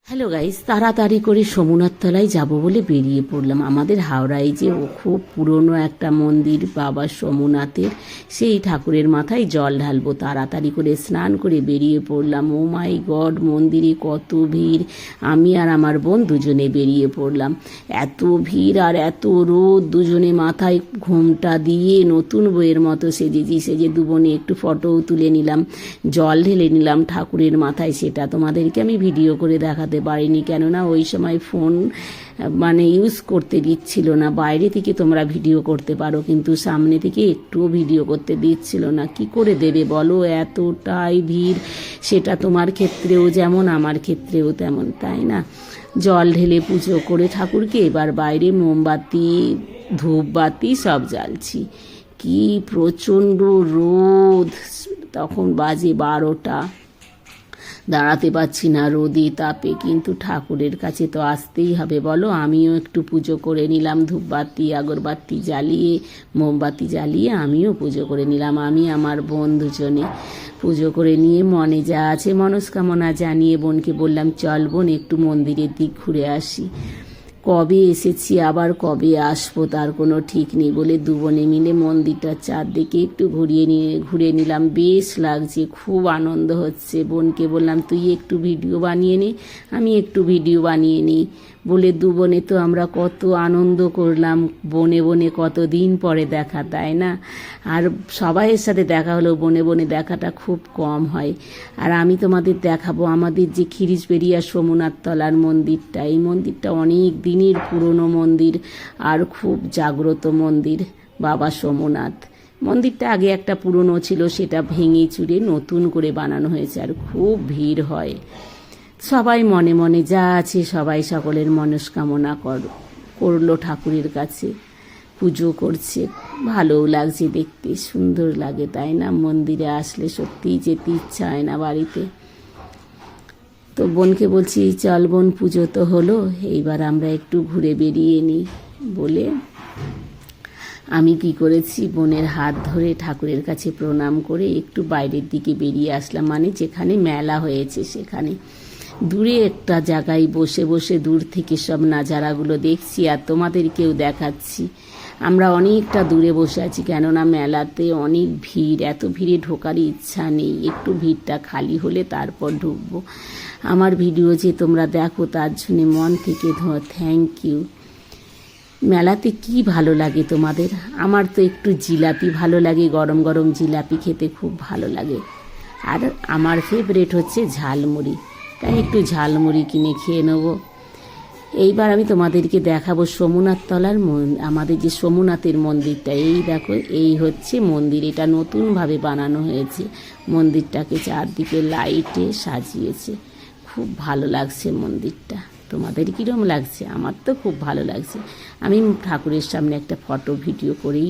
Hello guys, তাড়াতাড়ি করে সোমনাথ তলায় যাব বলে বেরিয়ে পড়লাম। আমাদের হাওড়ায় যে খুব পুরনো একটা মন্দির বাবা সোমনাথের, সেই ঠাকুরের মাথায় জল ঢালবো। তাড়াতাড়ি করে স্নান করে বেরিয়ে পড়লাম। ও মাই গড, মন্দিরে কত ভিড়! আমি আর আমার বোন দুজনে বেরিয়ে পড়লাম। এত ভিড় আর এত রোদ, দুজনে মাথায় ঘোমটা দিয়ে নতুন বইয়ের মতো সেজেছি। সেজে দুবনে একটু ফটোও তুলে নিলাম, জল ঢেলে নিলাম ঠাকুরের মাথায়। সেটা তোমাদেরকে আমি ভিডিও করে দেখাতে পারিনি, কেননা ওই সময় ফোন ইউজ করতে দিচ্ছিল না। বাইরে থেকে তোমরা ভিডিও করতে পারো, কিন্তু সামনে থেকে একটুও ভিডিও করতে দিচ্ছিল না। কি করে দেবে বলো, এতটাই ভিড়। সেটা তোমার ক্ষেত্রেও যেমন, আমার ক্ষেত্রেও তেমন, তাই না? জল ঢেলে পুজো করে ঠাকুরকে এবার বাইরে মোমবাতি ধূপবাতি সব জ্বালছি। কি প্রচণ্ড রোদ! তখন বাজে 12টা। দাঁড়াতে পারছি না রোদে তাপে, কিন্তু ঠাকুরের কাছে তো আসতেই হবে বলো। আমিও একটু পুজো করে নিলাম, ধূপবাতি আগরবাতি জ্বালিয়ে মোমবাতি জ্বালিয়ে আমিও পুজো করে নিলাম। আমি আমার বোন দুজনে পুজো করে নিয়ে মনে যা আছে মনস্কামনা জানিয়ে বোনকে বললাম, চল বোন একটু মন্দিরের দিক ঘুরে আসি। কবে এসেছি আবার কবে আসবো তার কোনো ঠিক নেই বলে দুবনে মিলে মন্দিরটার চারদিকে একটু ঘুরে নিলাম। বেশ লাগছে, খুব আনন্দ হচ্ছে। বোনকে বললাম, তুই একটু ভিডিও বানিয়ে নে, আমি একটু ভিডিও বানিয়ে নিই বলে দুবনে তো আমরা কত আনন্দ করলাম। বনে বনে কতদিন পরে দেখা, তাই না? আর সবাইয়ের সাথে দেখা হলো, বনে বনে দেখাটা খুব কম হয়। আর আমি তোমাদের দেখাবো আমাদের যে খিরিশবেড়িয়া সোমনাথ তলার মন্দিরটা। এই মন্দিরটা অনেক দিনের পুরনো মন্দির আর খুব জাগ্রত মন্দির বাবা সোমনাথ। মন্দিরটা আগে একটা পুরনো ছিল, সেটা ভেঙে চুরে নতুন করে বানানো হয়েছে। আর খুব ভিড় হয়। সবাই মনে মনে যা আছে সবাই সকলের মনস্কামনা করলো ঠাকুরের কাছে, পুজো করছে। ভালোও লাগছে দেখতে, সুন্দর লাগে, তাই না? মন্দিরে আসলে সত্যিই যেতে ইচ্ছা হয় না বাড়িতে। তো বোনকে বলছি, চল বোন পুজো তো হলো, এইবার আমরা একটু ঘুরে বেরিয়ে নিই বলে আমি কি করেছি, বোনের হাত ধরে ঠাকুরের কাছে প্রণাম করে একটু বাইরের দিকে বেরিয়ে আসলাম। যেখানে মেলা হয়েছে সেখানে দূরে একটা জায়গায় বসে বসে দূর থেকে সব নাজারাগুলো দেখছি আর তোমাদেরকেও দেখাচ্ছি। আমরা অনেকটা দূরে বসে আছি, কেননা মেলাতে অনেক ভিড়। এত ভিড়ে ঢোকার ইচ্ছা নেই, একটু ভিড়টা খালি হলে তারপর ঢুকবো। আমার ভিডিও যে তোমরা দেখো তার জন্য মন থেকে থ্যাংক ইউ। মেলাতে কি ভালো লাগে তোমাদের? আমার তো একটু জিলাপি ভালো লাগে, গরম গরম জিলাপি খেতে খুব ভালো লাগে। আর আমার ফেভারিট হচ্ছে ঝালমুড়ি, তাই একটু ঝালমুড়ি কিনে খেয়ে নেবো। এইবার আমি তোমাদেরকে দেখাবো সোমনাথ তলার আমাদের যে সোমনাথের মন্দিরটা। এই দেখো, এই হচ্ছে মন্দির। এটা নতুনভাবে বানানো হয়েছে। মন্দিরটাকে চারদিকে লাইটে সাজিয়েছে, খুব ভালো লাগছে মন্দিরটা। তোমাদের কীরকম লাগছে? আমার তো খুব ভালো লাগছে। আমি ঠাকুরের সামনে একটা ফটো ভিডিও করেই